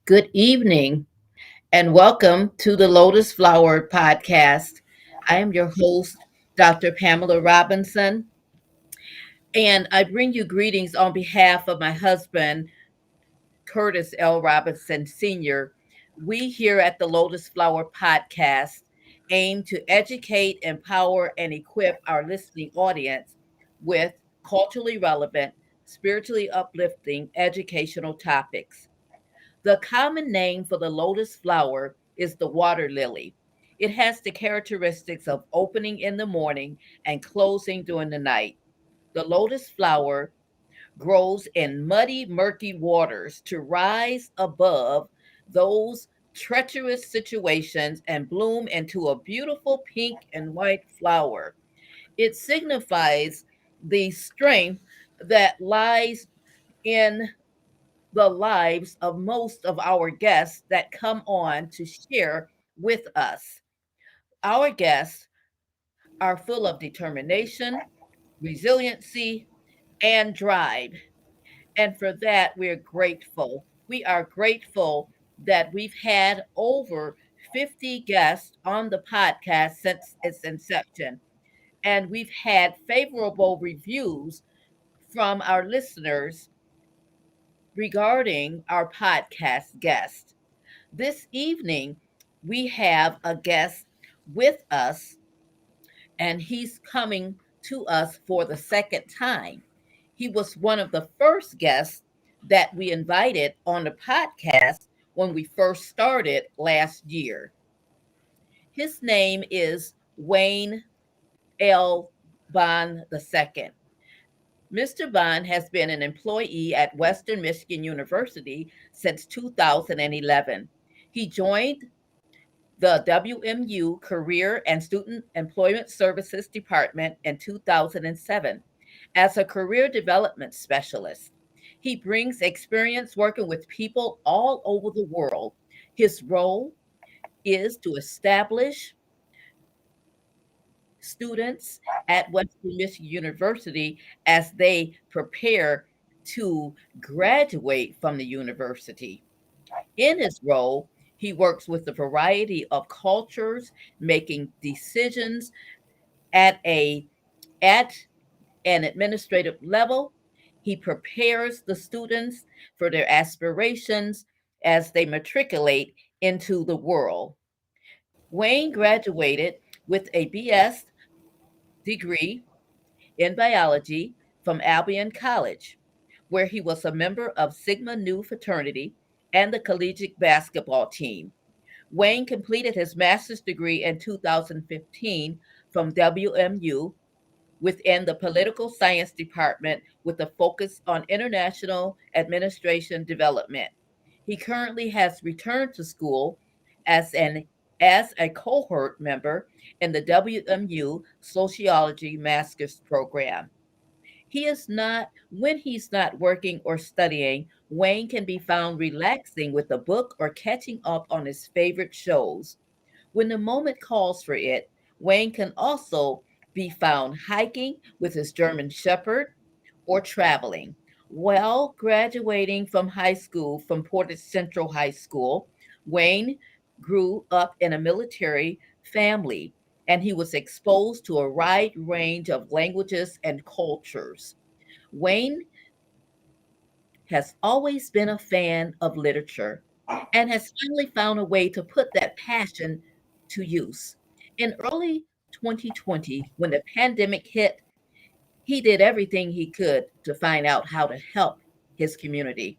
Good evening and welcome to the Lotus Flower podcast. I am your host, Dr. Pamela Robinson, and I bring you greetings on behalf of my husband, Curtis L. Robinson Sr. We here at the Lotus Flower podcast aim to educate, empower, and equip our listening audience with culturally relevant, spiritually uplifting educational topics. The common name for the lotus flower is the water lily. It has the characteristics of opening in the morning and closing during the night. The lotus flower grows in muddy, murky waters to rise above those treacherous situations and bloom into a beautiful pink and white flower. It signifies the strength that lies in the lives of most of our guests that come on to share with us. Our guests are full of determination, resiliency, and drive. And for that, we're grateful. We are grateful that we've had over 50 guests on the podcast since its inception. And we've had favorable reviews from our listeners regarding our podcast guest. This evening, we have a guest with us, and he's coming to us for the second time. He was one of the first guests that we invited on the podcast when we first started last year. His name is Wayne L. Bond II. Mr. Bond has been an employee at Western Michigan University since 2011. He joined the WMU Career and Student Employment Services Department in 2007 as a career development specialist. He brings experience working with people all over the world. His role is to establish students at Western Michigan University as they prepare to graduate from the university. In his role, he works with a variety of cultures, making decisions at a at an administrative level. He prepares the students for their aspirations as they matriculate into the world. Wayne graduated with a BS degree in biology from Albion College, where he was a member of Sigma Nu Fraternity and the Collegiate Basketball team. Wayne completed his master's degree in 2015 from WMU within the Political Science Department with a focus on international administration development. He currently has returned to school as an as a cohort member in the WMU Sociology Master's Program. He is not, when he's not working or studying, Wayne can be found relaxing with a book or catching up on his favorite shows. When the moment calls for it, Wayne can also be found hiking with his German Shepherd or traveling. While graduating from high school from Portage Central High School, Wayne grew up in a military family and he was exposed to a wide range of languages and cultures. Wayne has always been a fan of literature and has finally found a way to put that passion to use. In early 2020, when the pandemic hit, he did everything he could to find out how to help his community.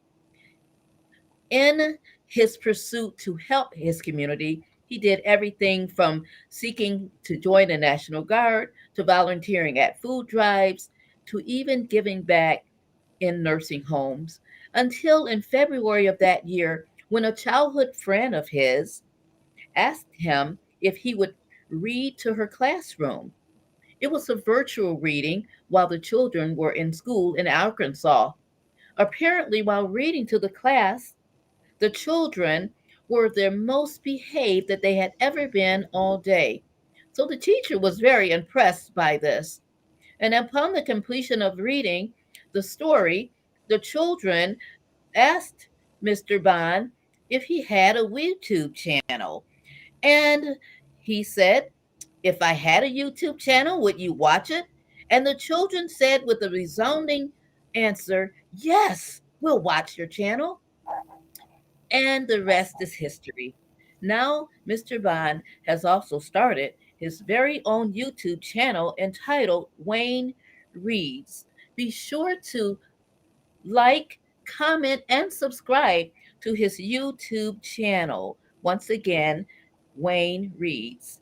In his pursuit to help his community, he did everything from seeking to join the National Guard to volunteering at food drives to even giving back in nursing homes until in February of that year when a childhood friend of his asked him if he would read to her classroom. It was a virtual reading while the children were in school in Arkansas. Apparently, while reading to the class, the children were their most behaved that they had ever been all day. So the teacher was very impressed by this. And upon the completion of reading the story, the children asked Mr. Bond if he had a YouTube channel. And he said, "If I had a YouTube channel, would you watch it?" And the children said with a resounding answer, "Yes, we'll watch your channel." And the rest is history. Now, Mr. Bond has also started his very own YouTube channel entitled Wayne Reads. Be sure to like, comment, and subscribe to his YouTube channel. Once again, Wayne Reads.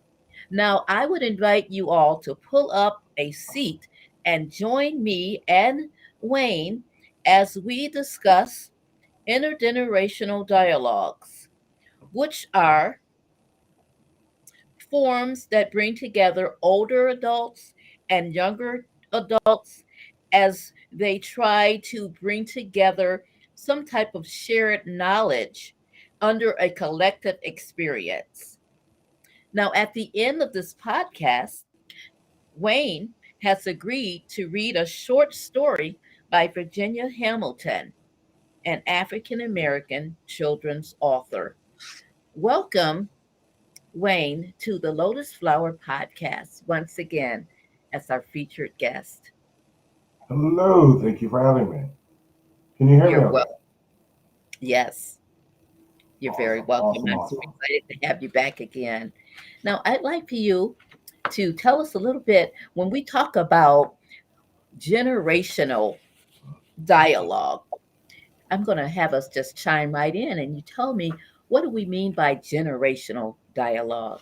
Now, I would invite you all to pull up a seat and join me and Wayne as we discuss intergenerational dialogues, which are forums that bring together older adults and younger adults as they try to bring together some type of shared knowledge under a collective experience. Now, at the end of this podcast, Wayne has agreed to read a short story by Virginia Hamilton, an African American children's author. Welcome, Wayne, to the Lotus Flower podcast once again as our featured guest. Hello, thank you for having me. Can you hear me You're okay? welcome. Yes, you're very Awesome, welcome. awesome, I'm so awesome. excited to have you back again. Now, I'd like for you to tell us a little bit when we talk about generational dialogue. I'm going to have us just chime right in and you tell me, what do we mean by generational dialogue?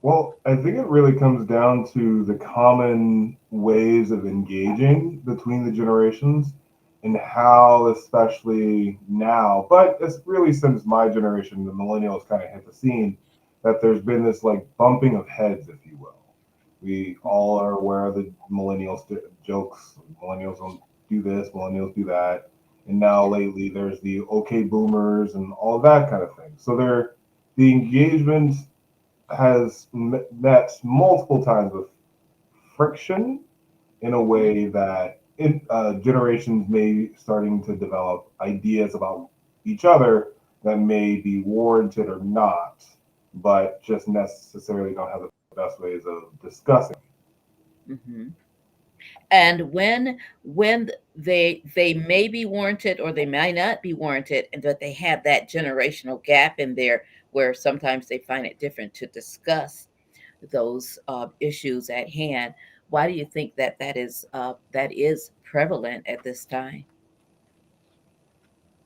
Well, I think it really comes down to the common ways of engaging between the generations and how, especially now, but it's really since my generation, the millennials kind of hit the scene, that there's been this like bumping of heads, if you will. We all are aware of the millennials jokes. Millennials don't do this, millennials do that. And now lately there's the okay boomers and all that kind of thing. So the engagement has met multiple times with friction in a Mhm. way that generations may starting to develop ideas about each other that may be warranted or not, but just necessarily don't have the best ways of discussing. Mhm. And when they may be warranted or they might not be warranted, and that they have that generational gap in there where sometimes they find it different to discuss those issues at hand. Why do you think that that is prevalent at this time?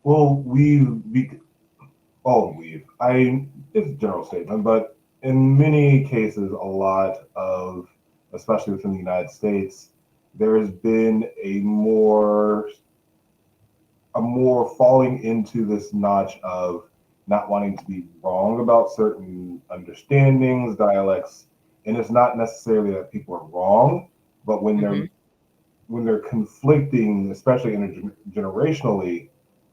Well, I it's a general statement, but in many cases, a lot of, especially within the United States, there has been a more falling into this notch of not wanting to be wrong about certain understandings, dialects, and it's not necessarily that people are wrong, but Hmm. when they're conflicting, especially intergenerationally,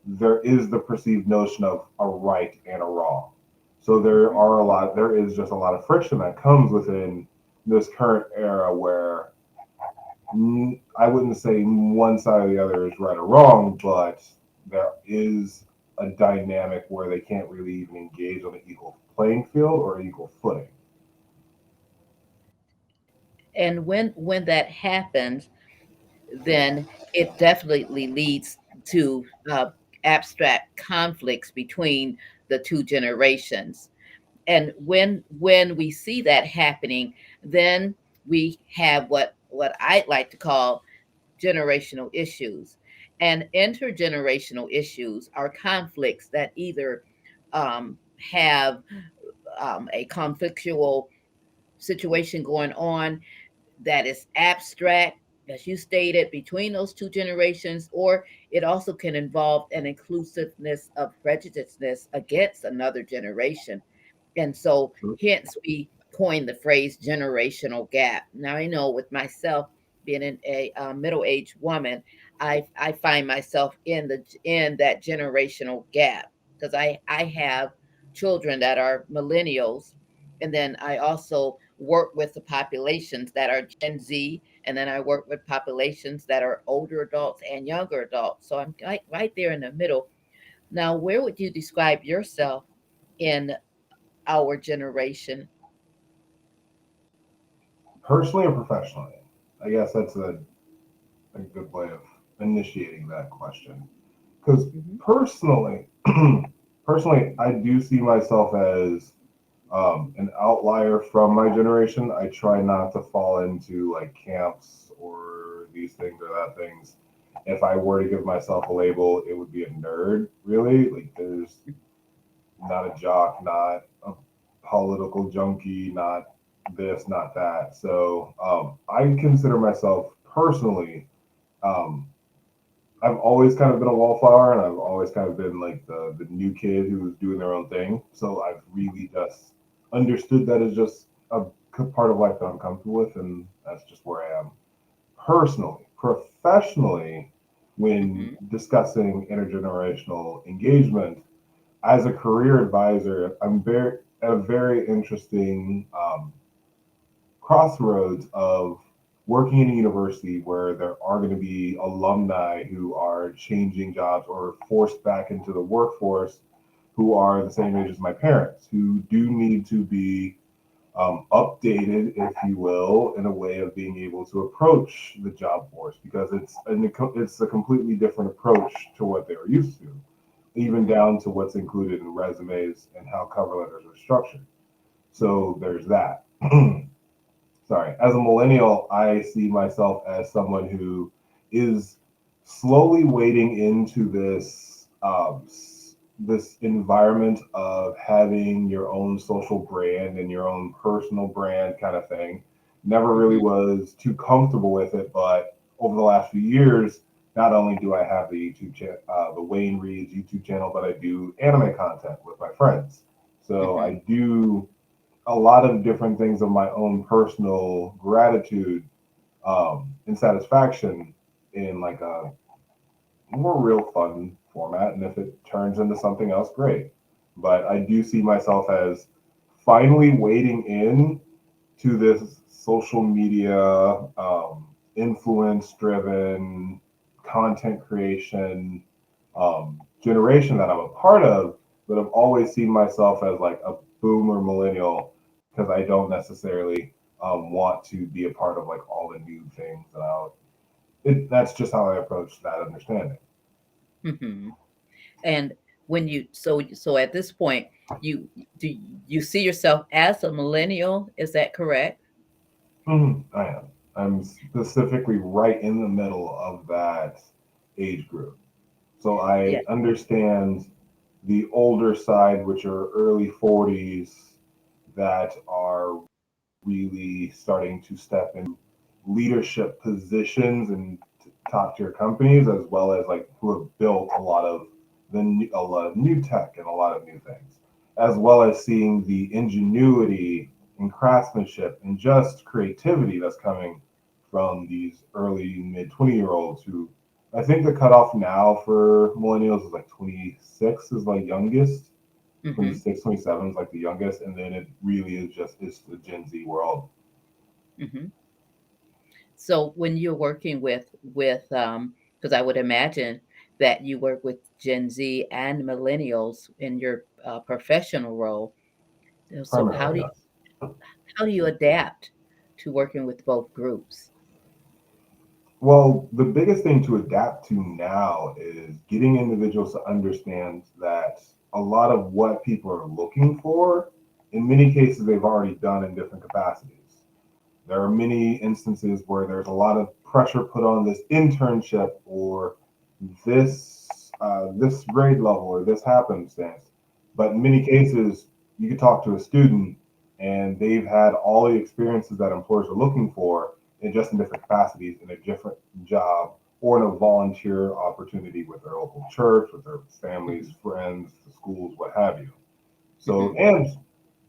there is the perceived notion of a right and a wrong. So there is just a lot of friction that comes within this current era where I wouldn't say one side or the other is right or wrong, but there is a dynamic where they can't really even engage on an equal playing field or equal footing. And when that happens, then it definitely leads to abstract conflicts between the two generations. And when we see that happening, then we have what I'd like to call generational issues. And intergenerational issues are conflicts that either have a conflictual situation going on that is abstract, as you stated, between those two generations, or it also can involve an inclusiveness of prejudiceness against another generation. And so, hence, we coined the phrase generational gap. Now, I know with myself being a middle-aged woman, I find myself in that generational gap because I have children that are millennials, and then I also work with the populations that are Gen Z, and then I work with populations that are older adults and younger adults. So I'm right there in the middle Now, where would you describe yourself in our generation? Personally or professionally? I guess that's a good way of initiating that question. Because Hmm. personally, personally, I do see myself as an outlier from my generation. I try not to fall into like camps or these things or that things. If I were to give myself a label, it would be a nerd, really. Like, there's not a jock, not a political junkie, not this, not that. So I consider myself personally, um, I've always kind of been a wallflower, and I've always kind of been like the new kid who was doing their own thing. So I've really just understood that as just a part of life that I'm comfortable with, and that's just where I am personally. Professionally, when Hmm. discussing intergenerational engagement, as a career advisor, I'm very at a very interesting crossroads of working in a university where there are going to be alumni who are changing jobs or forced back into the workforce who are the same age as my parents, who do need to be updated, if you will, in a way of being able to approach the job force because it's a completely different approach to what they were used to, even Hmm. down to what's included in resumes and how cover letters are structured. So there's that. Sorry, as a millennial, I see myself as someone who is slowly wading into this environment of having your own social brand and your own personal brand kind of thing. Never really Hmm. was too comfortable with it, but over the last few years, not only do I have the the Wayne Reed's YouTube channel, but I do anime content with my friends. So Hmm. I do a lot of different things of my own personal gratitude and satisfaction in like a more real fun format. And if it turns into something else, great. But I do see myself as finally wading in to this social media influence driven content creation generation that I'm a part of, but I've always seen myself as like a boomer millennial because I don't necessarily want to be a part of like all the new things. And that's just how I approach that understanding. Hmm. And when so at this point, you do you see yourself as a millennial? Is that correct? I am. I'm specifically right in the middle of that age group. So Yeah. I understand the older side, which are early 40s, that are really starting to step into leadership positions and top tier companies, as well as like who have built a lot of new tech and a lot of new things, as well as seeing the ingenuity and craftsmanship and just creativity that's coming from these early mid 20-year olds who I think the cutoff now for millennials is like 26 is like youngest, Hmm. 26, 27 is like the youngest, and then it really is just it's the Gen Z world. Hmm. So when you're working because I would imagine that you work with Gen Z and millennials in your professional role. So Primarily, yes. how do you adapt to working with both groups? Well, the biggest thing to adapt to now is getting individuals to understand that a lot of what people are looking for, in many cases, they've already done in different capacities. There are many instances where there's a lot of pressure put on this internship or this grade level or this happenstance. But in many cases, you could talk to a student and they've had all the experiences that employers are looking for in just in different capacities in a different job or in a volunteer opportunity with their local church, with their families, Hmm. friends, schools, what have you. So, Hmm. and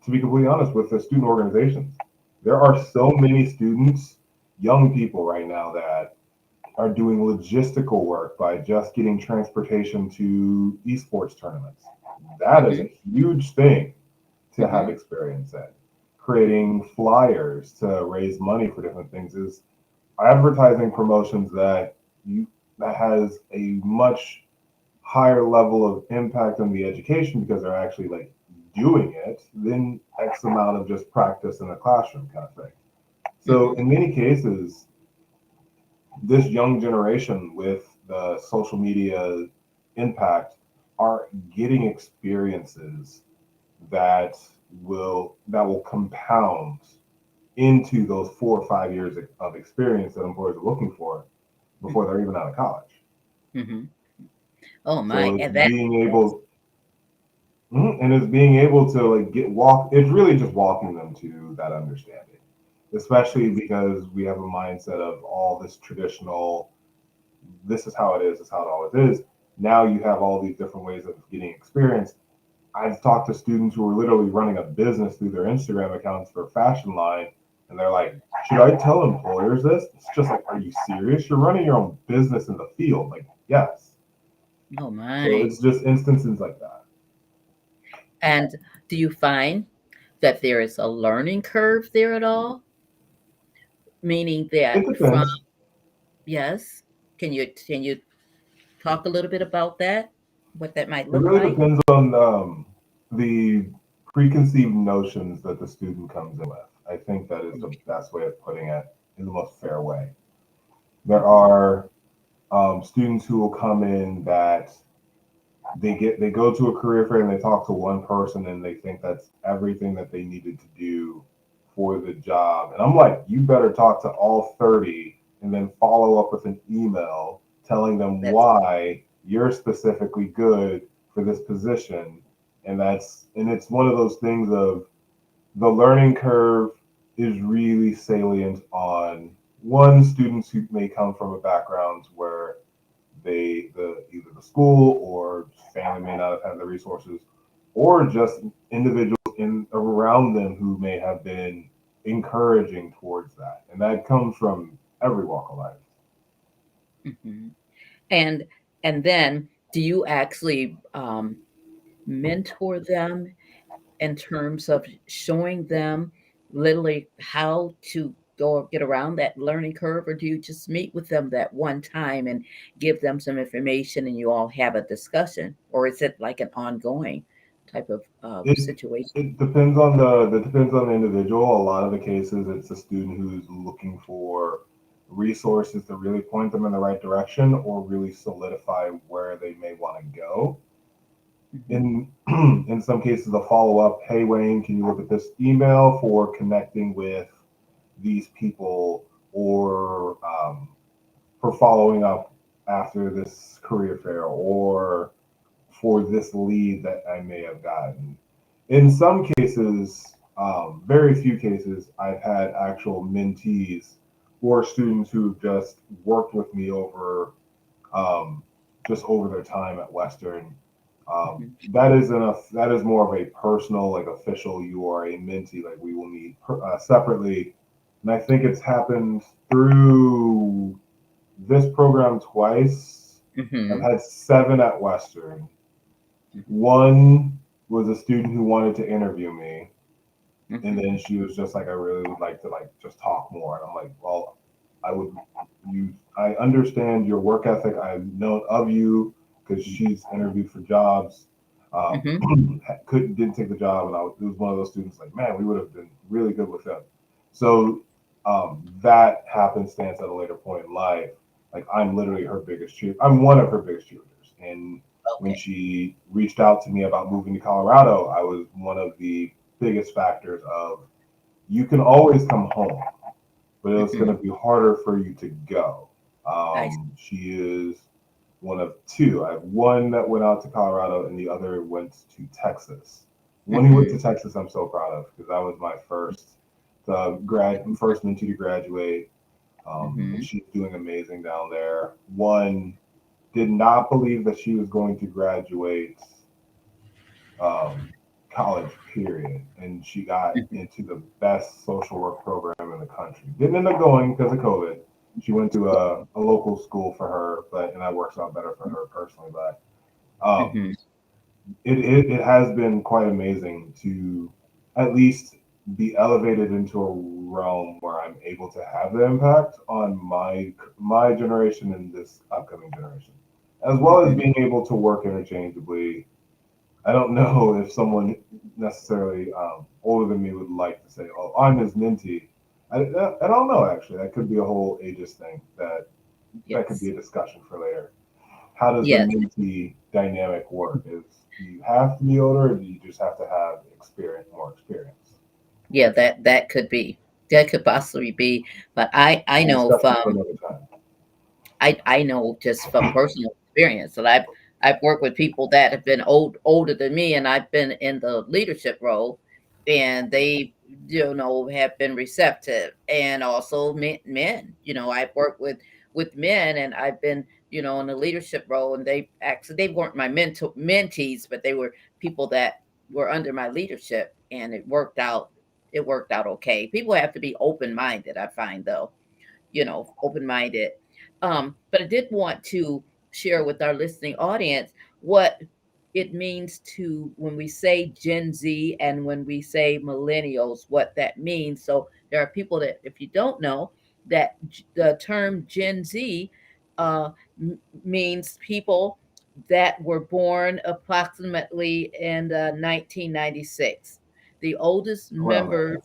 to be completely honest, with the student organizations, there are so many students, young people right now that are doing logistical work by just getting transportation to esports tournaments. That is Hmm. a huge thing to have Hmm. experience in. Creating flyers to raise money for different things is advertising promotions that you that has a much higher level of impact on the education because they're actually like doing it than X amount of just practice in the classroom kind of thing. So Mhm. in many cases, this young generation with the social media impact are getting experiences that will compound into those 4 or 5 years of experience that employers are looking for before Mhm. they're even out of college. Mhm. Oh So my, it's and that being yes. able, and it's being able to like get walk. It's really just walking them to that understanding, especially because we have a mindset of all this traditional. This is how it is. This is how it always is. Now you have all these different ways of getting experience. I've talked to students who are literally running a business through their Instagram accounts for a fashion line, and they're like, "Should I tell employers this?" It's just like, "Are you serious? You're running your own business in the field." Like, yes. Oh So my. it's just instances like that. And do you find that there is a learning curve there at all? Meaning It that from depends. yes, can you talk a little bit about that? What that might It look really like? depends on the preconceived notions that the student comes in with. I think that is the Okay. best way of putting it in the most fair way. There Mhm. are students who will come in that they go to a career fair and they talk to one person and they think that's everything that they needed to do for the job. And I'm like, you better talk to all 30 and then follow up with an email telling them That's why you're specifically good for this position. And it's one of those things of the learning curve is really salient on one students who may come from a background where either the school or family may not have had the resources, or just individuals in around them who may have been encouraging towards that, and that comes from every walk of life. mhm. And and then do you actually mentor them in terms of showing them literally how to go or get around that learning curve, or do you just meet with them that one time and give them some information and you all have a discussion, or is it like an ongoing type of It situation? it depends on the it depends on the individual. A lot of the cases, it's a student who's looking for resources to really point them in the right direction or really solidify where they may want to go. Hmm. In some cases, a follow up, hey Wayne, can you look at this email for connecting with these people, or for following up after this career fair, or for this lead that I may have gotten. In some cases, very few cases, I've had actual mentees or students who've just worked with me um, over their time at Western. Hmm. That is enough. That is more of a personal, like official. You are a mentee. Like we will meet separately, and I think it's happened through this program twice. I've Hmm. had 7 at Western. One was a student who wanted to interview me, and Hmm. then she was just like, I really would like to like just talk more. And I'm like, well, I would I understand your work ethic. I've known of you because she's interviewed for jobs. Hmm. Didn't take the job, and it was one of those students like, man, we would have been really good with them. So that happenstance at a later point in life, like I'm literally her biggest cheer. I'm one of her biggest cheerleaders, and when Okay. she reached out to me about moving to Colorado, I was one of the biggest factors of you can always come home, but it's going Hmm. to be harder for you to go. I She is one of two. I have one that went out to Colorado, and the other went to Texas. One who went to hmm. Texas, I'm so proud of because that was my first mentee to graduate, and Hmm. she's doing amazing down there. One did not believe that she was going to graduate um, college, period. And she got into the best social work program in the country. Didn't end up going because of COVID. She went to a local school for her, and that works out better for her personally. But um, Hmm. it has been quite amazing to at least be elevated into a realm where I'm able to have the impact on my generation and this upcoming generation. as well as being able to work interchangeably. I don't know if someone necessarily older than me would like to say, "Oh, I'm his mentee." I don't know. Actually, that could be a whole ages thing. That could be Yes. a discussion for later. How does the Yes. mentee dynamic work? Do you have to be older, or do you just have to have more experience? Yeah, that could be. That could possibly be. But I A know discussion for from another time. I know just from personal experience that I've worked with people that have been older than me, and I've been in the leadership role, and they have been receptive, and also men. I've worked with men, and I've been in the leadership role, and they weren't my mentees, but they were people that were under my leadership, and it worked out. It worked out okay. People have to be open minded. I find though open minded. But I did want to share with our listening audience what it means to when we say Gen Z and when we say millennials, what that means. So there are people that, if you don't know, that the term Gen Z uh, means people that were born approximately in 1996. The oldest Around that members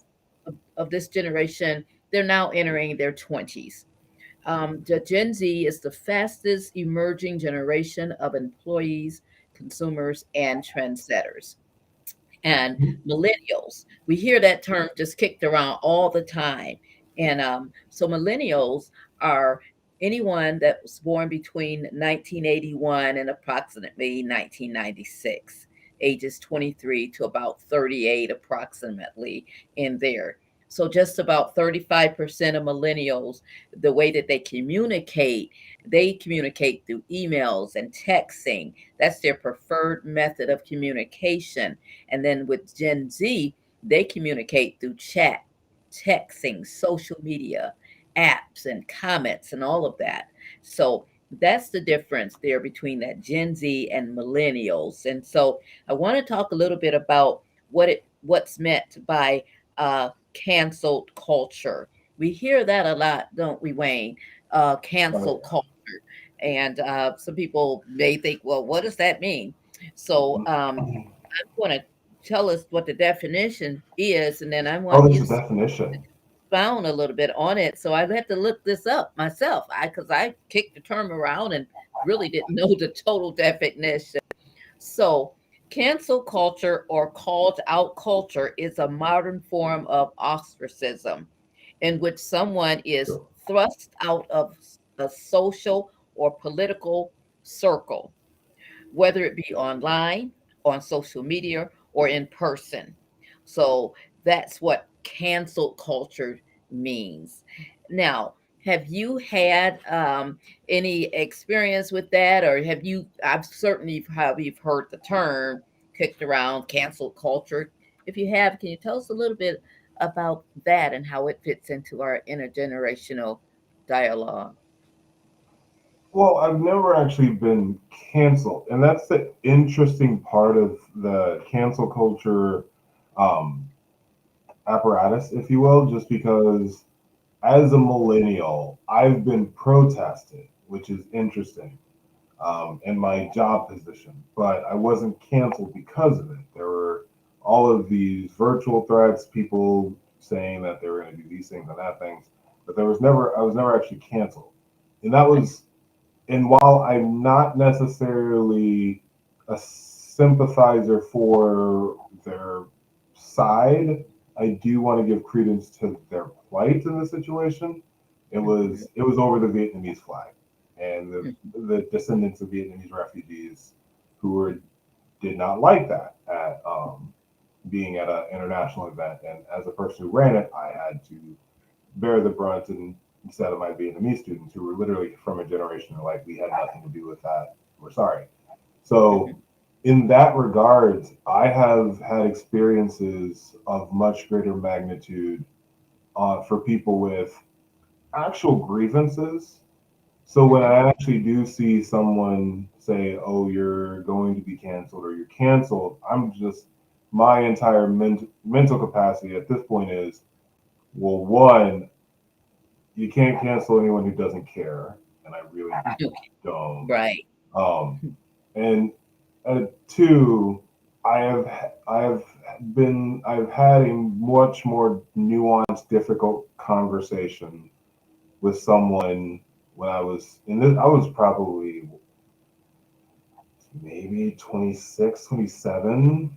time. of this generation, they're now entering their 20s. The Gen Z is the fastest emerging generation of employees, consumers, and trendsetters. And millennials, we hear that term just kicked around all the time. And so millennials are anyone that was born between 1981 and approximately 1996, ages 23 to about 38, approximately in there. So just about 35% of millennials, the way that they communicate through emails and texting. That's their preferred method of communication. And then with Gen Z, they communicate through chat, texting, social media, apps, and comments, and all of that. So that's the difference there between that Gen Z and millennials. And so I want to talk a little bit about what's meant by canceled culture. We hear that a lot, don't we, Wayne? Canceled Oh, culture. And some people may think, well, what does that mean? So yeah. I'm going to tell us what the definition is, and then I Oh, want you there's to a definition. expound a little bit on it. So I had to look this up myself, because I kicked the term around and really didn't know the total definition. So, cancel culture or called out culture is a modern form of ostracism in which someone is Sure. thrust out of a social or political circle, whether it be online, on social media, or in person. So that's what cancel culture means. Now, have you had any experience with that, or have you? I've certainly have you've heard the term kicked around, cancel culture. If you have, can you tell us a little bit about that and how it fits into our intergenerational dialogue? Well, I've never actually been canceled, and that's the interesting part of the cancel culture um, apparatus, if you will, just because as a millennial, I've been protested, which is interesting, in my job position, but I wasn't canceled because of it. There were all of these virtual threats, people saying that they were going to do these things and that things, but I was never actually canceled. And that was, and while I'm not necessarily a sympathizer for their side, I do want to give credence to their plight in the situation. Mhm, It was over the Vietnamese flag and mhm, the descendants of Vietnamese refugees who were did not like that at being at an international event. And as a person who ran it, I had to bear the brunt and instead of my Vietnamese students who were literally from a generation like we had nothing to do with that. We're sorry. So mhm, in that regard, I have had experiences of much greater magnitude for people with actual grievances. So when mhm. I actually do see someone say, "Oh, you're going to be canceled" or "you're canceled," I'm just my entire mental capacity at this point is, well, one, you can't cancel anyone who doesn't care, and I really Okay, don't. right. Um, and two, I've had a much more nuanced, difficult conversation with someone when I was in this. I was probably maybe 26, 27.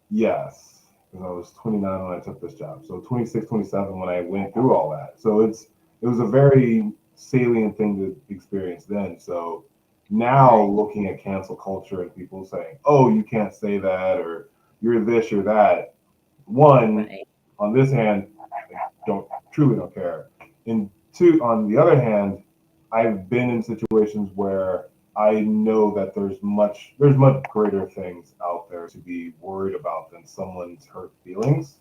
Yes, because I was 29 when I took this job. So 26, 27 when I went through all that. So it was a very salient thing to experience then. So now Right, looking at cancel culture and people saying, "Oh, you can't say that," or "You're this, you're that." One, right. on this hand, I don't truly don't care. And two, on the other hand, I've been in situations where I know that there's much greater things out there to be worried about than someone's hurt feelings.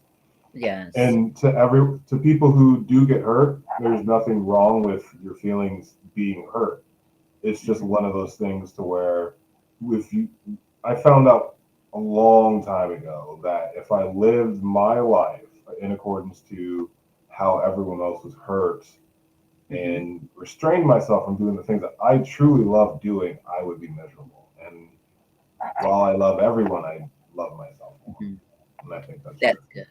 Yes. And to people who do get hurt, there's nothing wrong with your feelings being hurt. It's just Mhm. one of those things to where if you I found out a long time ago that if I lived my life in accordance to how everyone else was hurt Mhm. and restrained myself from doing the things that I truly love doing, I would be miserable. And while I love everyone, I love myself more. Mhm. And I think that's That's true. good.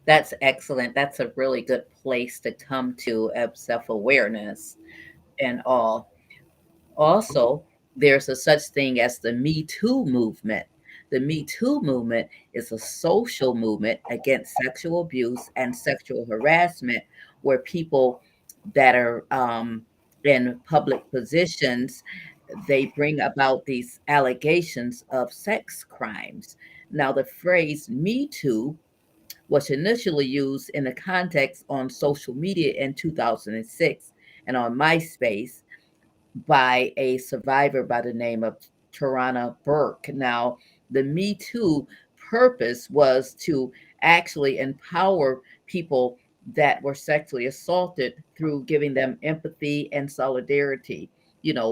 That's excellent. That's a really good place to come to of self-awareness and all. Also, there's a such thing as the Me Too movement. The Me Too movement is a social movement against sexual abuse and sexual harassment, where people that are in public positions, they bring about these allegations of sex crimes. Now, the phrase Me Too was initially used in the context on social media in 2006 and on MySpace by a survivor by the name of Tarana Burke. Now, the Me Too purpose was to actually empower people that were sexually assaulted through giving them empathy and solidarity,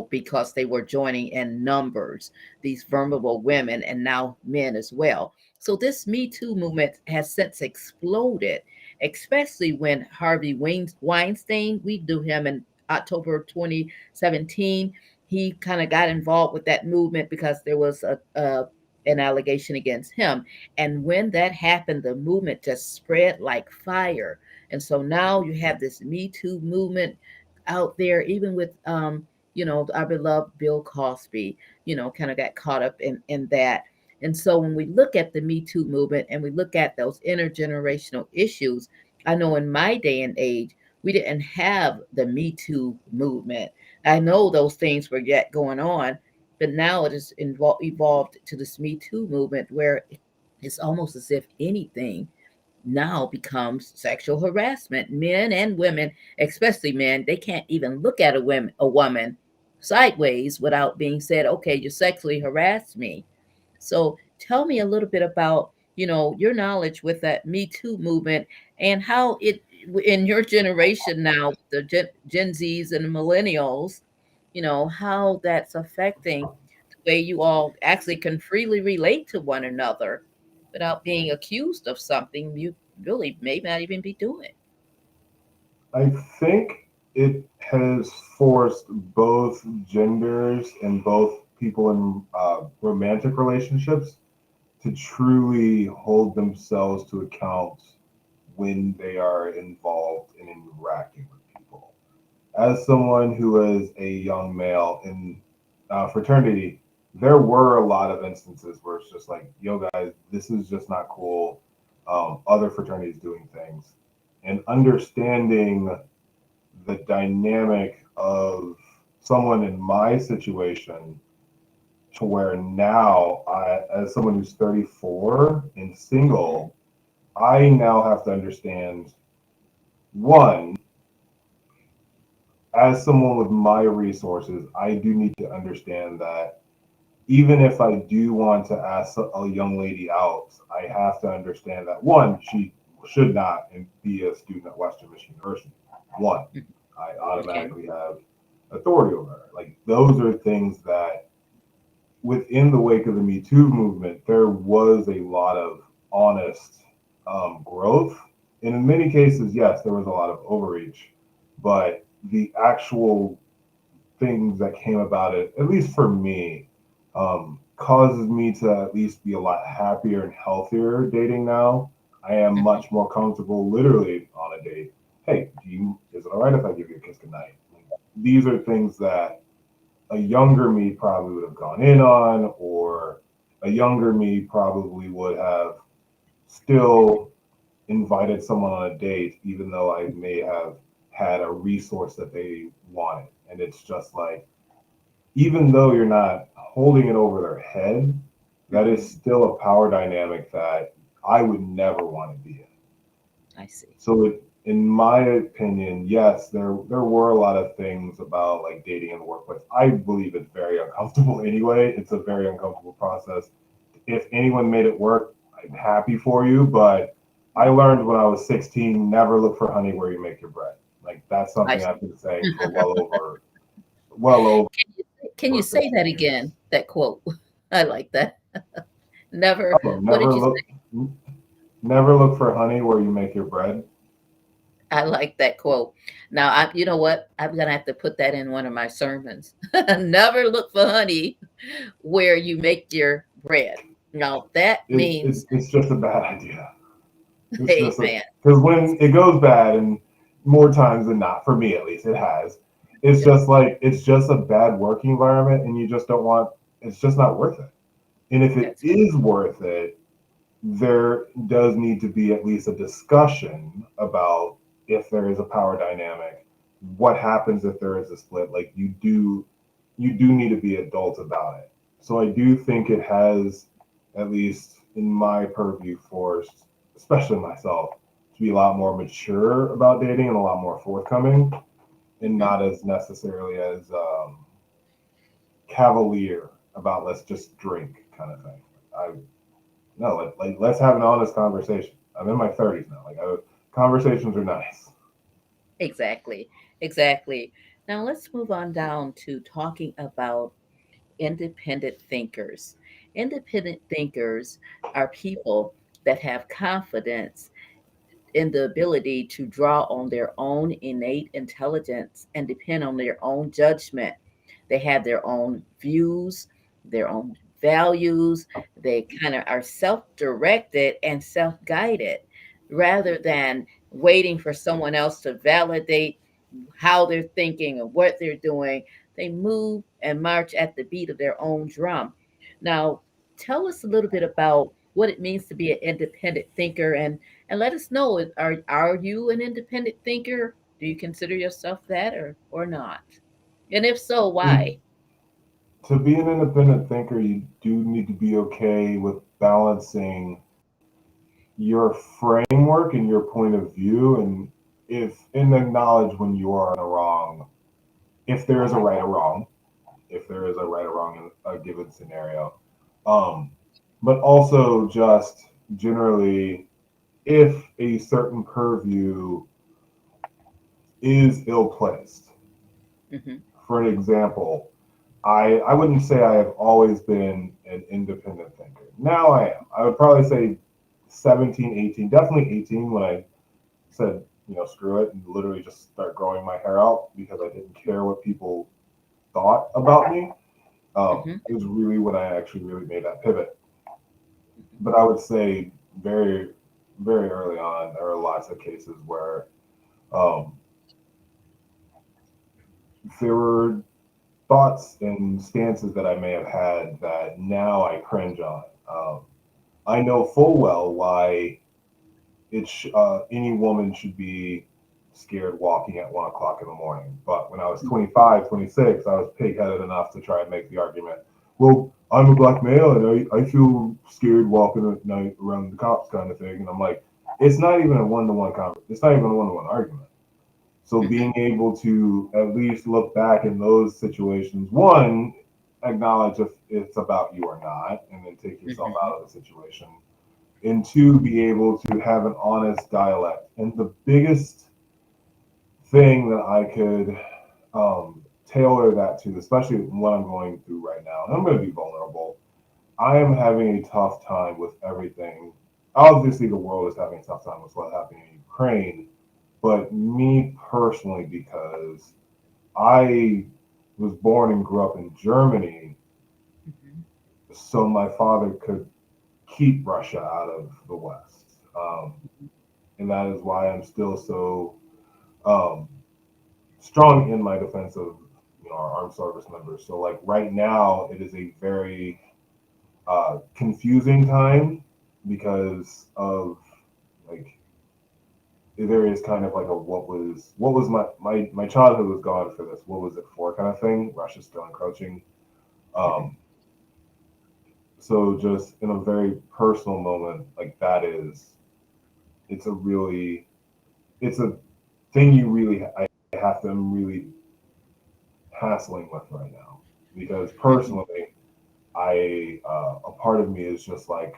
because they were joining in numbers, these vulnerable women and now men as well. So, this Me Too movement has since exploded, especially when Harvey Weinstein, we do him in October 2017, he kind of got involved with that movement because there was an allegation against him. And when that happened, the movement just spread like fire. And so now you have this Me Too movement out there, even with our beloved Bill Cosby, kind of got caught up in that. And so when we look at the Me Too movement and we look at those intergenerational issues, I know in my day and age, we didn't have the Me Too movement. I know those things were yet going on, but now it has evolved to this Me Too movement where it's almost as if anything now becomes sexual harassment. Men and women, especially men, they can't even look at a woman sideways without being said, "Okay, you sexually harassed me." So tell me a little bit about, your knowledge with that Me Too movement and how it in your generation now, the Gen Zs and the millennials, how that's affecting the way you all actually can freely relate to one another without being accused of something you really may not even be doing. I think it has forced both genders and both people in romantic relationships to truly hold themselves to account when they are involved in interacting with people. As someone who was a young male in fraternity, there were a lot of instances where it's just like, yo, guys, this is just not cool. Other fraternities doing things. And understanding the dynamic of someone in my situation to where now as someone who's 34 and Mhm. single, I now have to understand one, as someone with my resources, I do need to understand that even if I do want to ask a young lady out, I have to understand that one, she should not be a student at Western Michigan University. One, Mhm. I Okay. automatically have authority over her. Like those are things that within the wake of the Me Too movement, there was a lot of honest growth. And in many cases, yes, there was a lot of overreach, but the actual things that came about it, at least for me, causes me to at least be a lot happier and healthier dating now. I am Mhm. much more comfortable literally on a date. Hey, is it all right if I give you a kiss goodnight? These are things that a younger me probably would have gone in on, or a younger me probably would have still invited someone on a date, even though I may have had a resource that they wanted. And it's just like, even though you're not holding it over their head, that is Mhm. still a power dynamic that I would never want to be in. I see. So, in my opinion, yes, there were a lot of things about like dating in the workplace. I believe it's very uncomfortable anyway. It's a very uncomfortable process. If anyone made it work, I'm happy for you. But I learned when I was 16, never look for honey where you make your bread. Like that's I something see. I've been saying for well over Can you say 15 that again? years. That quote. I like that. Never. Oh, What did you say? never look for honey where you make your bread. I like that quote. Now, you know what? I'm gonna have to put that in one of my sermons. Never look for honey where you make your bread. Now that means, It's just a bad idea. It's hey just man, because when it goes bad, and more times than not, for me at least, it has. It's yeah, just like it's just a bad work environment, and you just don't want. It's just not worth it. And if it that's is worth it, there does need to be at least a discussion about if there is a power dynamic. What happens if there is a split? Like you do need to be adults about it. So I do think it has, at least in my purview, forced, especially myself, to be a lot more mature about dating and a lot more forthcoming, and hmm not as necessarily as cavalier about let's just drink kind of thing. I no, let's have an honest conversation. I'm in my 30s now. Conversations are nice. exactly, exactly. Now let's move on down to talking about independent thinkers. Independent thinkers are people that have confidence in the ability to draw on their own innate intelligence and depend on their own judgment. They have their own views, their own values. They kind of are self directed and self guided rather than waiting for someone else to validate how they're thinking and what they're doing. They move and march at the beat of their own drum. Now, tell us a little bit about what it means to be an independent thinker and let us know, are you an independent thinker? Do you consider yourself that or not? And if so, And why? to be an independent thinker, you do need to be okay with balancing your framework and your point of view, and if and acknowledge when you are in a wrong, if there is a right or wrong, if there is a right or wrong in a given scenario, um, but also just generally if a certain purview is ill placed. Hmm. For an example, I wouldn't say I have always been an independent thinker. Now I am. I would probably say 17, 18, definitely 18 when I said, screw it and literally just start growing my hair out because I didn't care what people thought about me. Hmm. It was really when I actually really made that pivot. Hmm. But I would say very, very early on, there are lots of cases where um, there were thoughts and stances that I may have had that now I cringe on. I know full well why any woman should be scared walking at 1 o'clock in the morning. But when I was 25, 26, I was pig-headed enough to try and make the argument. Well, I'm a black male and I feel scared walking at night around the cops, kind of thing. And I'm like, it's not even a one-to-one it's not even a one-to-one argument. So Hmm. being able to at least look back in those situations, one, acknowledge if it's about you or not, and then take yourself Hmm. out of the situation. And two, be able to have an honest dialect. And the biggest thing that I could tailor that to, especially what I'm going through right now, and I'm going to be vulnerable. I am having a tough time with everything. Obviously, the world is having a tough time with what's happening in Ukraine, but me personally, because I was born and grew up in Germany, Mhm. so my father could keep Russia out of the West. And that is why I'm still so um, strong in my defense of our armed service members. So like right now, it is a very confusing time because of like there is kind of like a what was my childhood was gone for this, what was it for kind of thing. Russia's still encroaching. Um, so just in a very personal moment, like that is it's a really it's a thing you really I have to I'm really hassling with right now because Mhm. personally I a part of me is just like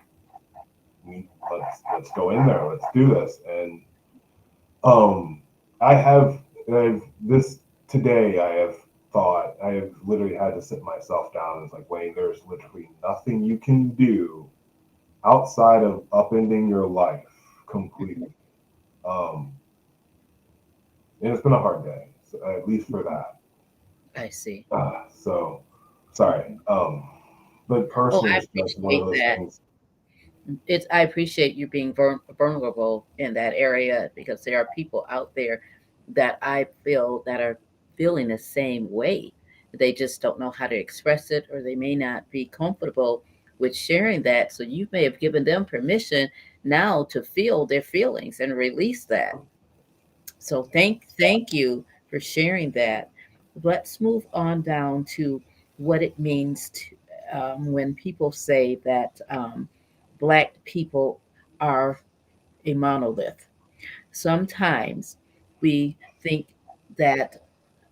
let's go in there, let's do this. And um I have I've this today I have thought I have literally had to sit myself down and it's like, Wayne, there's literally nothing you can do outside of upending your life Mhm. completely. um and it's been a hard day, so, at least for Mhm. that. I see. So sorry. Mhm. But Oh, personally I it's just one of appreciate those that. things. I appreciate you being vulnerable in that area because there are people out there that I feel that are feeling the same way. They just don't know how to express it, or they may not be comfortable with sharing that. So you may have given them permission now to feel their feelings and release that. So thank you for sharing that. Let's move on down to what it means to, when people say that Black people are a monolith. Sometimes we think that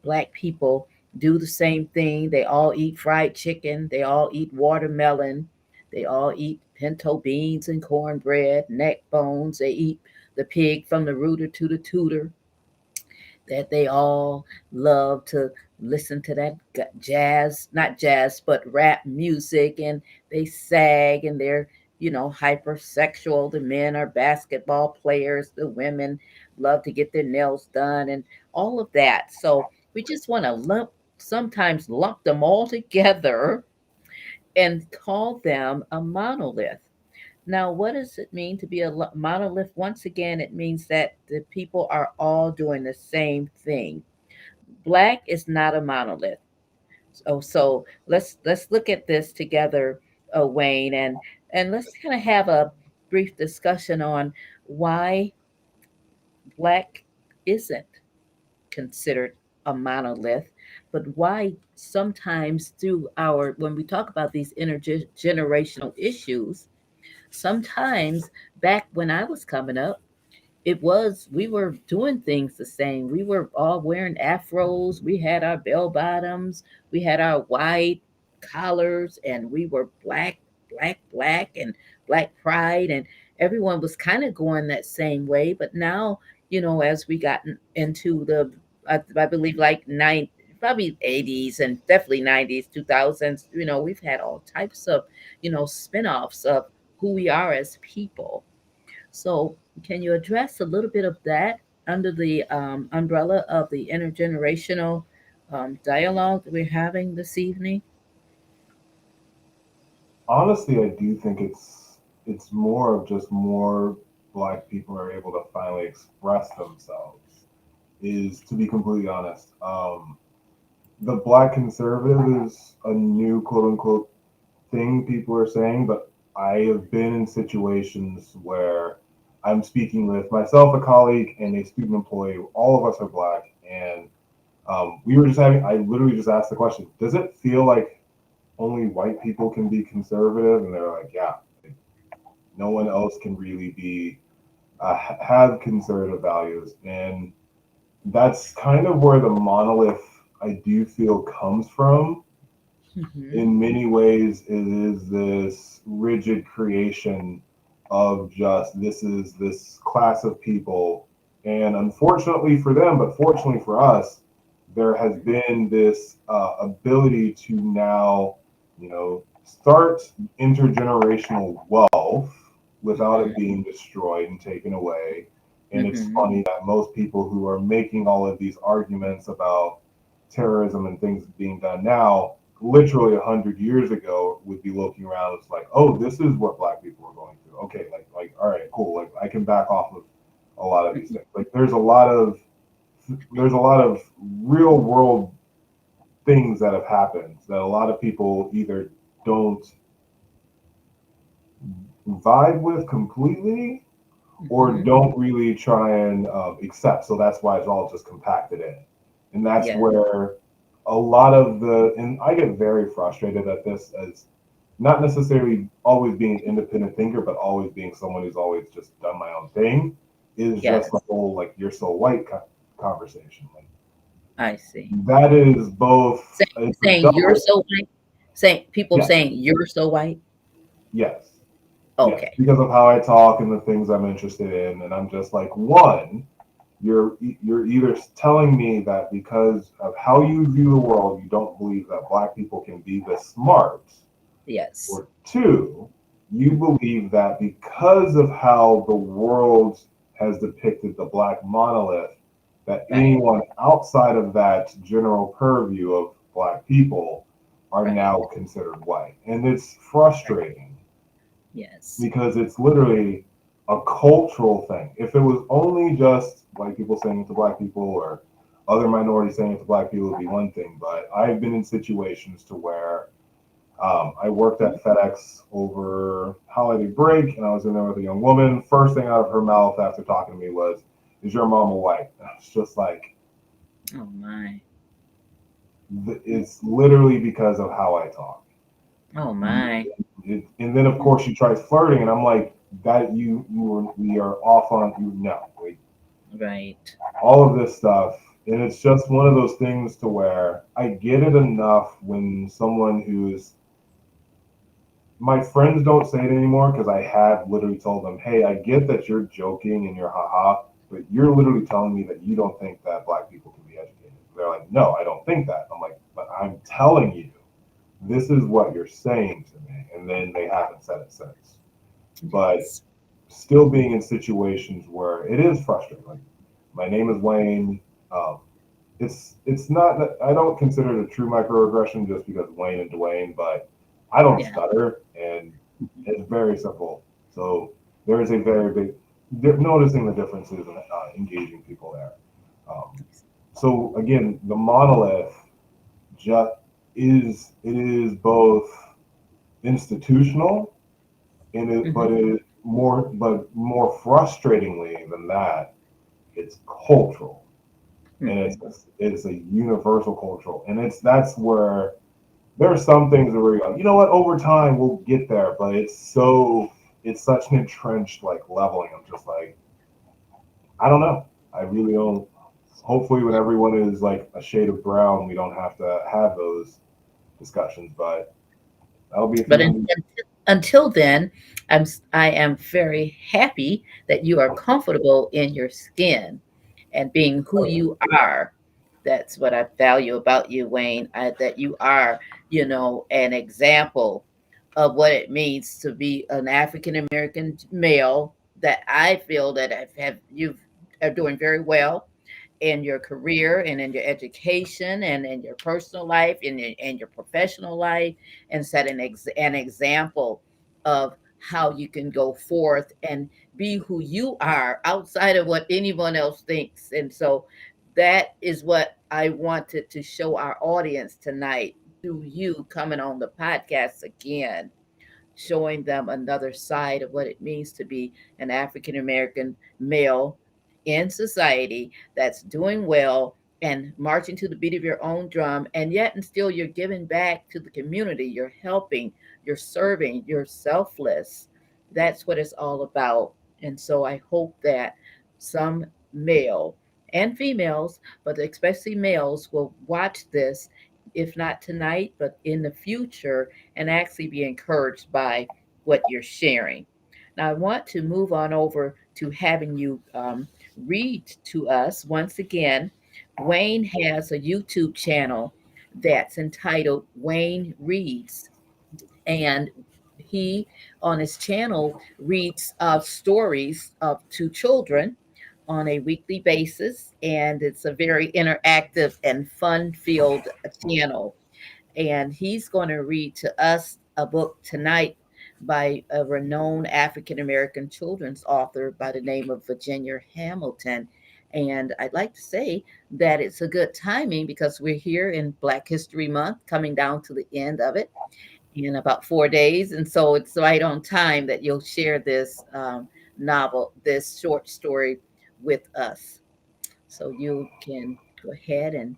Black people do the same thing. They all eat fried chicken. They all eat watermelon. They all eat pinto beans and cornbread, neck bones. They eat the pig from the rooter to the tutor, that they all love to listen to that jazz, not jazz, but rap music, and they sag and they're, hypersexual. The men are basketball players, the women love to get their nails done, and all of that. So we just want to sometimes lump them all together and call them a monolith. Now, what does it mean to be a monolith? Once again, it means that the people are all doing the same thing. Black is not a monolith. So let's look at this together, Wayne, and let's kind of have a brief discussion on why Black isn't considered a monolith, but why sometimes through our when we talk about these intergenerational issues, sometimes back when I was coming up, we were doing things the same. We were all wearing afros, we had our bell bottoms, we had our wide collars, and we were black and black pride, and everyone was kind of going that same way. But now, as we got into I believe like probably 80s and definitely 90s, 2000s, we've had all types of, spin-offs of who we are as people. So, can you address a little bit of that under the umbrella of the intergenerational dialogue that we're having this evening? Honestly, I do think it's more of just more Black people are able to finally express themselves. Is to be completely honest. The Black conservative is a new quote unquote thing people are saying, but I have been in situations where I'm speaking with myself, a colleague, and a student employee. All of us are Black, and we were just having. I literally just asked the question: does it feel like only white people can be conservative? And they're like, yeah, no one else can really be have conservative values. And that's kind of where the monolith I do feel comes from. Hmm. In many ways, it is this rigid creation of just this is this class of people. And unfortunately for them, but fortunately for us, there has been this ability to now, start intergenerational wealth without it Hmm. being destroyed and taken away. And it's Hmm. funny that most people who are making all of these arguments about terrorism and things being done now, literally 100 years ago, would be looking around. It's like, oh, this is what Black people are going through. Okay, like, all right, cool. Like, I can back off of a lot of these things. Like, there's a lot of real world things that have happened that a lot of people either don't vibe with completely or Mhm. don't really try and accept. So that's why it's all just compacted in. And that's Yeah. where a lot of and I get very frustrated at this as not necessarily always being an independent thinker, but always being someone who's always just done my own thing, is just the Yes. whole like, you're so white conversation. Like, I see. that is both, Saying, it's a saying you're double, so white. Saying people yes, saying you're so white. yes. Yes, Okay. because of how I talk and the things I'm interested in, and I'm just like, one, you're either telling me that because of how you view the world, you don't believe that Black people can be this smart, Yes. or two, you believe that because of how the world has depicted the Black monolith, that Right. anyone outside of that general purview of Black people are Right. now considered white, and it's Right. frustrating Yes. because it's literally a cultural thing. If it was only just white people saying it to Black people or other minorities saying it to Black people, it would be one thing. But I've been in situations to where I worked Mhm. at FedEx over holiday break, and I was in there with a young woman. First thing out of her mouth after talking to me was, "Is your mama white?" And I was just like, Oh my. "It's literally because of how I talk." Oh my. And then of course she tries flirting, and I'm like, "That we are off on you no, wait, Right. all of this stuff." And it's just one of those things to where I get it enough when someone who's, my friends don't say it anymore because I have literally told them, "Hey, I get that you're joking and you're haha, but you're literally telling me that you don't think that Black people can be educated." They're like, "No, I don't think that." I'm like, "But I'm telling you, this is what you're saying to me." And then they haven't said it since. But Yes. still being in situations where it is frustrating. Like, my name is Wayne. Um, it's not that I don't consider it a true microaggression just because Wayne and Dwayne, but I don't Yeah. stutter, and Mhm. it's very simple. So there is a very big noticing the differences and engaging people there. Um, so again, the monolith just is both institutional and Mhm. but more frustratingly than that, it's cultural, and Mhm. it's a universal cultural, and that's where there are some things where you go, you know what, over time we'll get there, but it's such an entrenched like leveling. I'm just like, I don't know. I really don't. Hopefully, when everyone is like a shade of brown, we don't have to have those discussions, but that'll be a But few. until then, I am very happy that you are comfortable in your skin and being who Oh yeah. you are. That's what I value about you, Wayne. That you are, an example of what it means to be an African American male. That I feel that you are doing very well in your career and in your education and in your personal life and your professional life, and set an example of how you can go forth and be who you are outside of what anyone else thinks. And so that is what I wanted to show our audience tonight through you coming on the podcast again, showing them another side of what it means to be an African American male in society that's doing well and marching to the beat of your own drum, and yet and still you're giving back to the community, you're helping, you're serving, you're selfless. That's what it's all about. And so I hope that some male and females, but especially males, will watch this, if not tonight, but in the future, and actually be encouraged by what you're sharing. Now, I want to move on over to having you read to us once again. Wayne has a YouTube channel that's entitled Wayne Reads, and he on his channel reads stories to children on a weekly basis, and it's a very interactive and fun-filled channel. And he's going to read to us a book tonight by a renowned African American children's author by the name of Virginia Hamilton. And I'd like to say that it's a good timing because we're here in Black History Month, coming down to the end of it in about 4 days. And so it's right on time that you'll share this novel, this short story with us. So you can go ahead and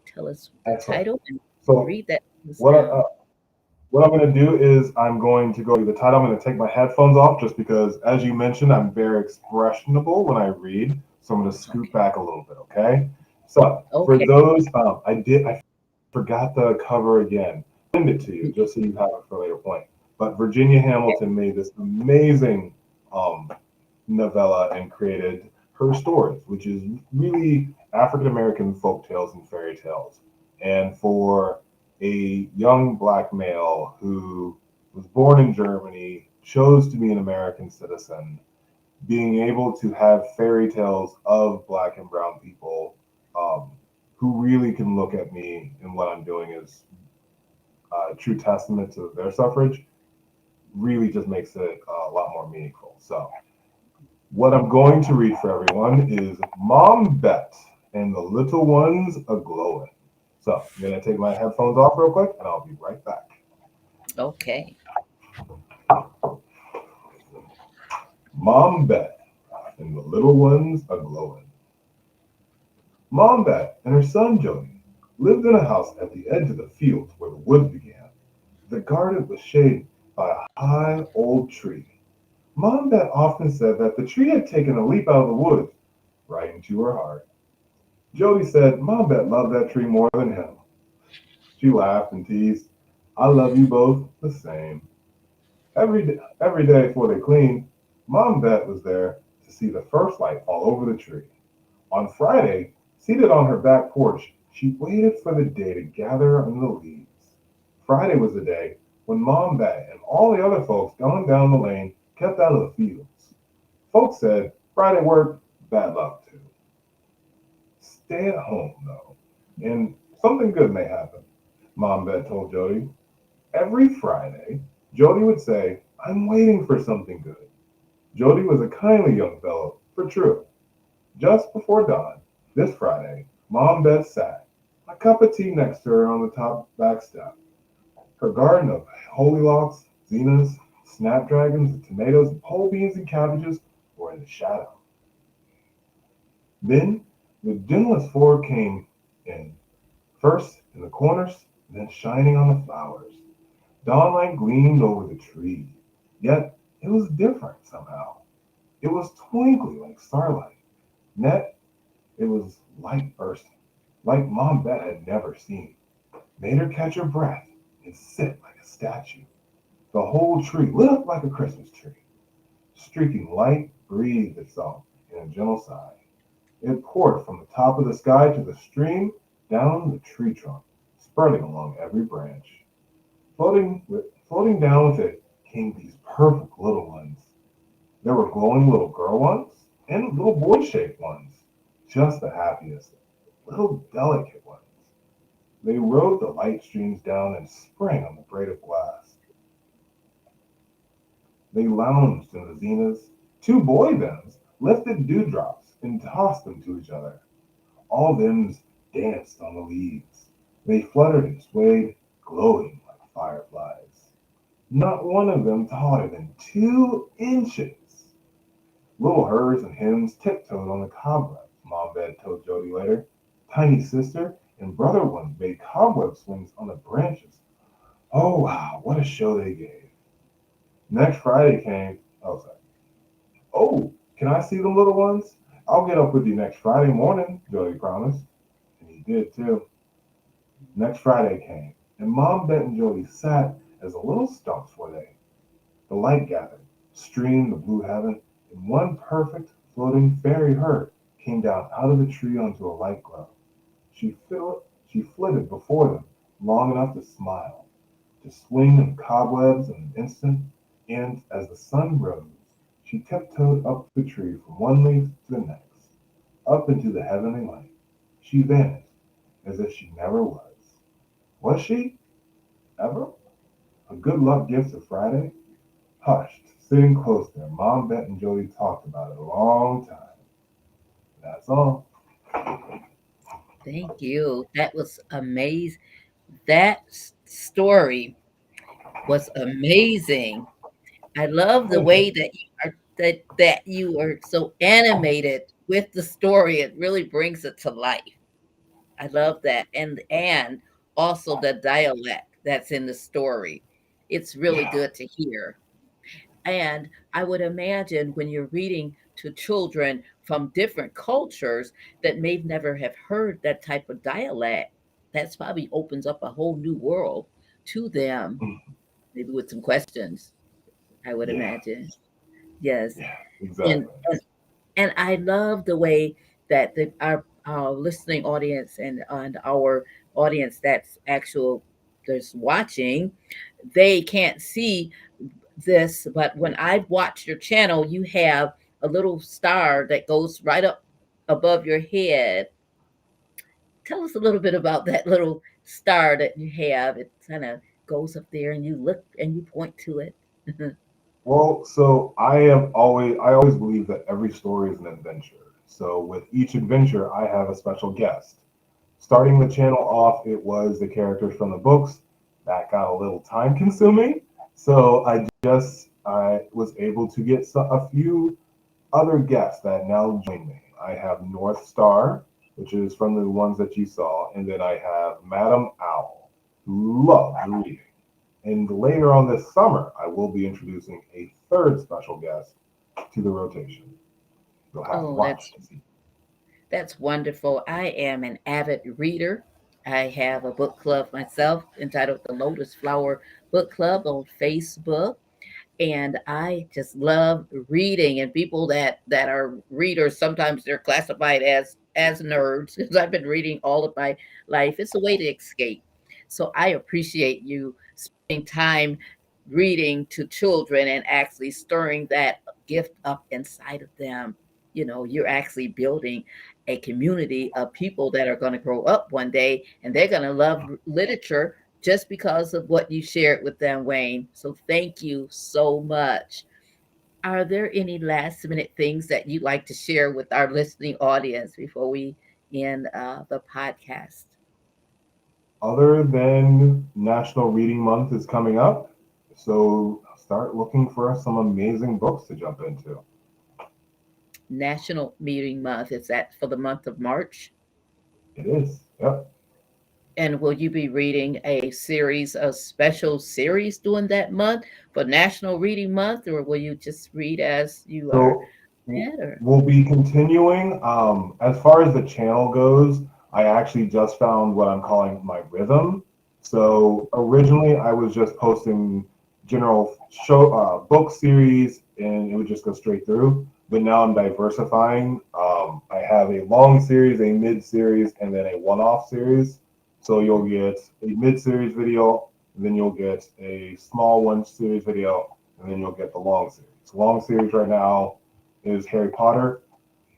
tell us the Excellent. title and So read that to us what I, now. what I'm going to do is I'm going to go the title. I'm going to take my headphones off just because, as you mentioned, I'm very expressionable when I read. So I'm going to scoot Okay. back a little bit. Okay. So for Okay. those, I forgot the cover again. Send it to you just so you have it for a later point. But Virginia Hamilton made this amazing um, novella and created her stories, which is really African American folk tales and fairy tales. And for a young black male who was born in Germany, chose to be an American citizen, being able to have fairy tales of black and brown people who really can look at me and what I'm doing is a true testament to their suffrage, really just makes it a lot more meaningful. So what I'm going to read for everyone is Mom Bet and the Little Ones a Glowing. So I'm going to take my headphones off real quick and I'll be right back. Okay. Mom Bet and the Little Ones a Glowing. Mom Bet and her son Jody lived in a house at the edge of the fields where the woods began. The garden was shaded by a high old tree. Mom Bet often said that the tree had taken a leap out of the woods right into her heart. Jody said Mom Bet loved that tree more than him. She laughed and teased, I love you both the same. Every day before they cleaned, Mom Bet was there to see the first light fall over the tree. On Friday, seated on her back porch, she waited for the day to gather in the leaves. Friday was the day when Mom Bet and all the other folks going down the lane kept out of the fields. Folks said Friday work, bad luck too. Stay at home though, and something good may happen, Mom Bet told Jody. Every Friday, Jody would say, I'm waiting for something good. Jody was a kindly young fellow, for true. Just before dawn, this Friday, Mom Bet sat, a cup of tea next to her on the top back step. Her garden of hollyhocks, zinnias, snapdragons, tomatoes, pole beans, and cabbages were in the shadow. Then the dimless floor came in, first in the corners, then shining on the flowers. Dawnlight gleamed over the tree, yet it was different somehow. It was twinkly like starlight. Net, it was light bursting, like Mom Bet had never seen. Made her catch her breath and sit like a statue. The whole tree lit up like a Christmas tree. Streaking light breathed itself in a gentle sigh. It poured from the top of the sky to the stream down the tree trunk, spreading along every branch. Floating down with it came these perfect little ones. There were glowing little girl ones and little boy-shaped ones, just the happiest, little delicate ones. They rode the light streams down and sprang on the braid of glass. They lounged in the zeniths. Two boy thems lifted dewdrops and tossed them to each other. All thems danced on the leaves. They fluttered and swayed, glowing like fireflies. Not one of them taller than 2 inches. Little hers and hims tiptoed on the cobwebs, Mom Bet told Jody later. Tiny sister and brother ones made cobweb swings on the branches. Oh wow, what a show they gave. Next Friday came. Oh, sorry. Oh, can I see them little ones? I'll get up with you next Friday morning, Jody promised. And he did too. Next Friday came, and Mom Bet and Jody sat as the little stumps were they. The light gathered, streamed the blue heaven, and one perfect floating fairy herd came down out of the tree onto a light glow. She flitted before them long enough to smile, to swing in the cobwebs in an instant, and as the sun rose, she tiptoed up the tree from one leaf to the next. up into the heavenly light. She vanished as if she never was. Was she? Ever? A good luck gift to Friday? Hushed, sitting close there, Mom, Bet, and Jody talked about it a long time. That's all. Thank you. That was amazing. That story was amazing. I love the Thank you. way that you are so animated with the story. It really brings it to life. I love that. And also the dialect that's in the story. It's really Yeah. good to hear. And I would imagine when you're reading to children from different cultures that may never have heard that type of dialect, that's probably opens up a whole new world to them, maybe with some questions, I would Yeah. imagine. Yes. Yeah. And Exactly. and I love the way that our listening audience and our audience that's watching, they can't see this, but when I watch your channel, you have a little star that goes right up above your head. Tell us a little bit about that little star that you have. It kind of goes up there and you look and you point to it. Well, so I always believe that every story is an adventure. So with each adventure, I have a special guest. Starting the channel off, it was the characters from the books. That got a little time consuming. So I was able to get a few other guests that now join me. I have North Star, which is from the ones that you saw, and then I have Madam Owl, who loves reading. And later on this summer, I will be introducing a third special guest to the rotation. You'll have to Oh, watch to see. that's wonderful. I am an avid reader. I have a book club myself entitled the Lotus Flower Book Club on Facebook, and I just love reading. And people that are readers, sometimes they're classified as nerds because I've been reading all of my life. It's a way to escape. So I appreciate you spending time reading to children and actually stirring that gift up inside of them. You're actually building a community of people that are going to grow up one day and they're going to love literature just because of what you shared with them, Wayne. So thank you so much. Are there any last minute things that you'd like to share with our listening audience before we end the podcast? Other than National Reading Month is coming up, so start looking for some amazing books to jump into. National Meeting Month, is that for the month of March? It is. Yep. And will you be reading a special series during that month for National Reading Month, or will you just read as you are So at? Or we'll be continuing. As far as the channel goes, I actually just found what I'm calling my rhythm. So originally, I was just posting general show book series, and it would just go straight through. But now I'm diversifying. I have a long series, a mid series, and then a one-off series. So you'll get a mid-series video, and then you'll get a small one series video, and then you'll get the long series. Long series right now is Harry Potter.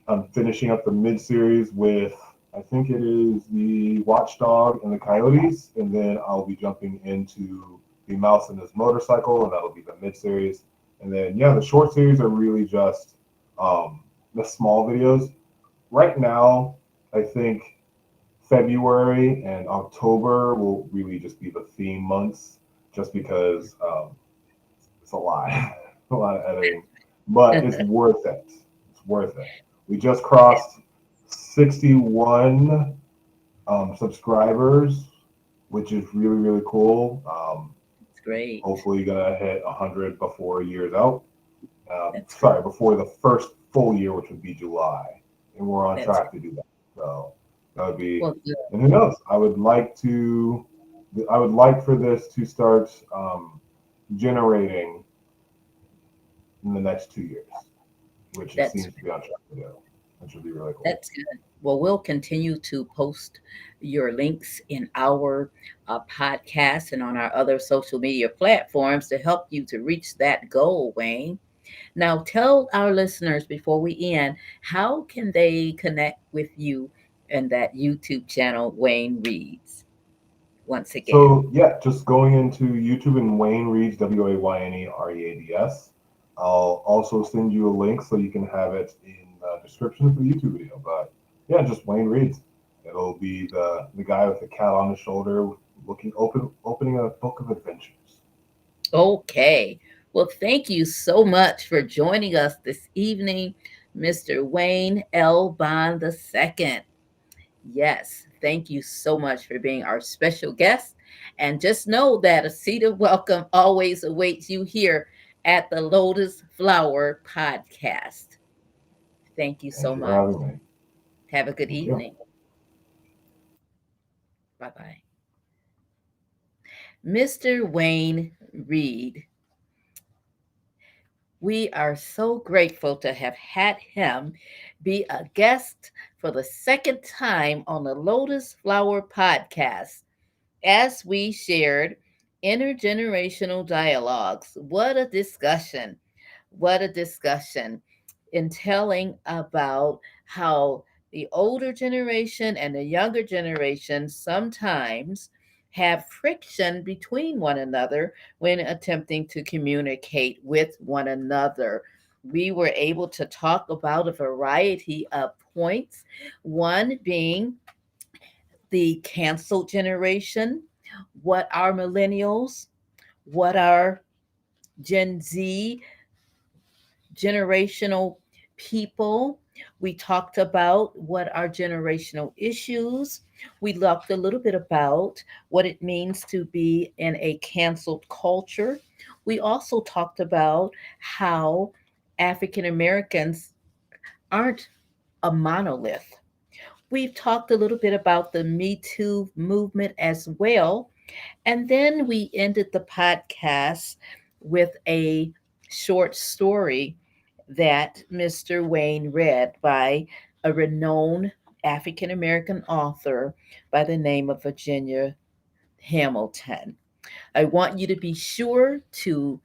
I'm finishing up the mid series with, I think it is the Watchdog and the Coyotes, and then I'll be jumping into the Mouse and his Motorcycle, and that'll be the mid series. And then yeah, the short series are really just the small videos. Right now, I think February and October will really just be the theme months, just because it's a lot, a lot of editing, but it's worth it. It's worth it. We just crossed 61 subscribers, which is really really cool. it's great. Hopefully, gonna hit 100 before years out. That's great. Sorry, before the first full year, which would be July, and we're on That's track to do that. So that would be, well good. and who knows? I would like for this to start generating in the next 2 years, which it That's seems to be on track to do, which would be really cool. That's good. Well, we'll continue to post your links in our podcast and on our other social media platforms to help you to reach that goal, Wayne. Now, tell our listeners before we end, how can they connect with you and that YouTube channel, Wayne Reads, once again? So yeah, just going into YouTube and Wayne Reads, WayneReads. I'll also send you a link so you can have it in the description of the YouTube video. But yeah, just Wayne Reads. It'll be the guy with the cat on his shoulder, opening a book of adventures. Okay. Well, thank you so much for joining us this evening, Mr. Wayne L. Bond II. Yes, thank you so much for being our special guest. And just know that a seat of welcome always awaits you here at the Lotus Flower Podcast. Thank you so Thank you for much. having me. Have a good Thank you. evening. Bye bye. Mr. Wayne Reed, we are so grateful to have had him be a guest for the second time on the Lotus Flower Podcast as we shared intergenerational dialogues. What a discussion! What a discussion in telling about how the older generation and the younger generation sometimes have friction between one another when attempting to communicate with one another. We were able to talk about a variety of points, one being the canceled generation, what are millennials, what are Gen Z, generational people. We talked about what are generational issues. We talked a little bit about what it means to be in a canceled culture. We also talked about how African Americans aren't a monolith. We've talked a little bit about the Me Too movement as well. And then we ended the podcast with a short story that Mr. Wayne read by a renowned African American author by the name of Virginia Hamilton. I want you to be sure to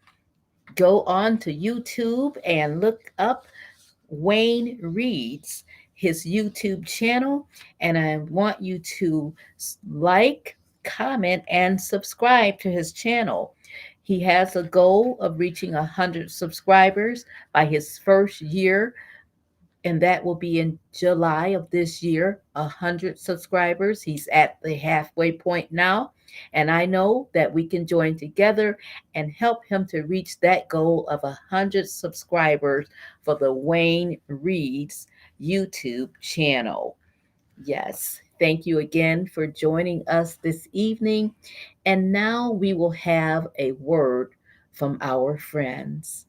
go on to YouTube and look up Wayne Reads, his YouTube channel, and I want you to like, comment, and subscribe to his channel. He has a goal of reaching 100 subscribers by his first year, and that will be in July of this year. 100 subscribers. He's at the halfway point now, and I know that we can join together and help him to reach that goal of 100 subscribers for the Wayne Reads YouTube channel. Yes, thank you again for joining us this evening. And now we will have a word from our friends.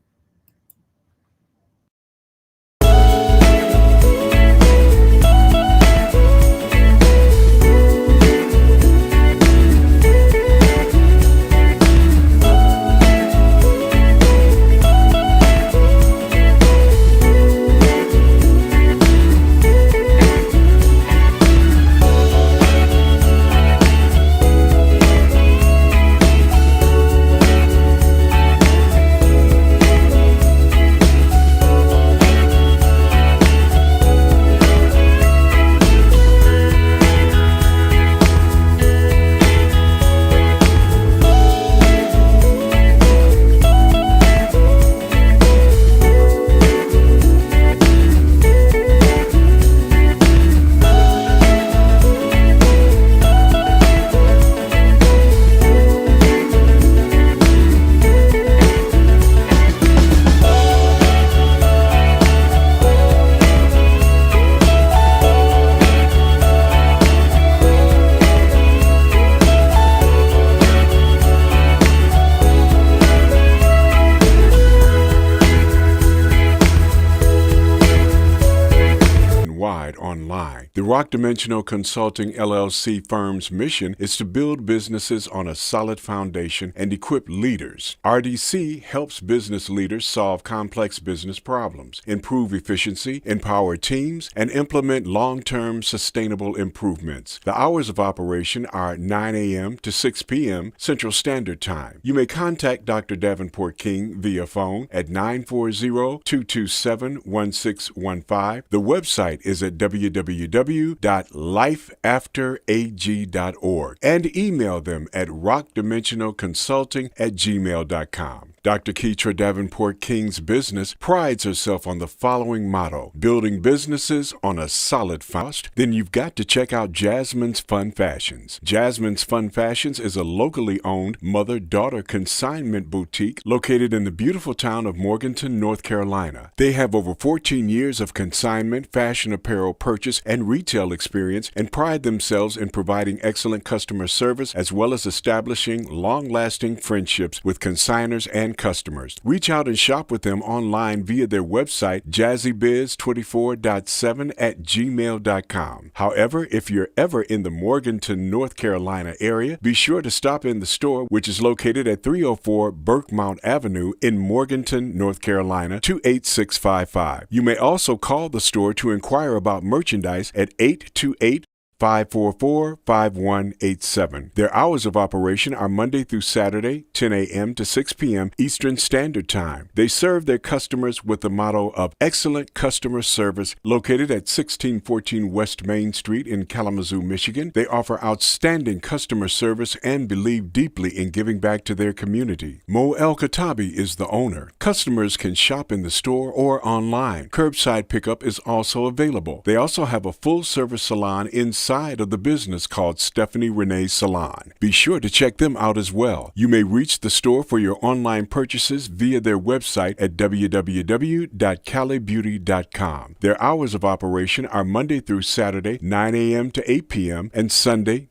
Online The Rock Dimensional Consulting LLC firm's mission is to build businesses on a solid foundation and equip leaders. RDC helps business leaders solve complex business problems, improve efficiency, empower teams, and implement long-term sustainable improvements. The hours of operation are 9 a.m. to 6 p.m. Central Standard Time. You may contact Dr. Davenport King via phone at 940-227-1615. The website is at www.lifeafterag.org and email them at rockdimensionalconsulting@gmail.com. Dr. Keitra Davenport King's business prides herself on the following motto: building businesses on a solid foundation. Then you've got to check out Jasmine's Fun Fashions. Jasmine's Fun Fashions is a locally owned mother-daughter consignment boutique located in the beautiful town of Morganton, North Carolina. They have over 14 years of consignment, fashion apparel purchase, and retail experience and pride themselves in providing excellent customer service as well as establishing long-lasting friendships with consignors and customers. Reach out and shop with them online via their website, jazzybiz24.7@gmail.com. However, if you're ever in the Morganton, North Carolina area, be sure to stop in the store, which is located at 304 Burkmount Avenue in Morganton, North Carolina, 28655. You may also call the store to inquire about merchandise at 828-544-5187. Their hours of operation are Monday through Saturday, 10 a.m. to 6 p.m. Eastern Standard Time. They serve their customers with the motto of excellent customer service. Located at 1614 West Main Street in Kalamazoo, Michigan, they offer outstanding customer service and believe deeply in giving back to their community. Mo El Katabi is the owner. Customers can shop in the store or online. Curbside pickup is also available. They also have a full-service salon inside of the business called Stephanie Renee's Salon. Be sure to check them out as well. You may reach the store for your online purchases via their website at www.calibeauty.com. Their hours of operation are Monday through Saturday, 9 a.m. to 8 p.m. and Sunday,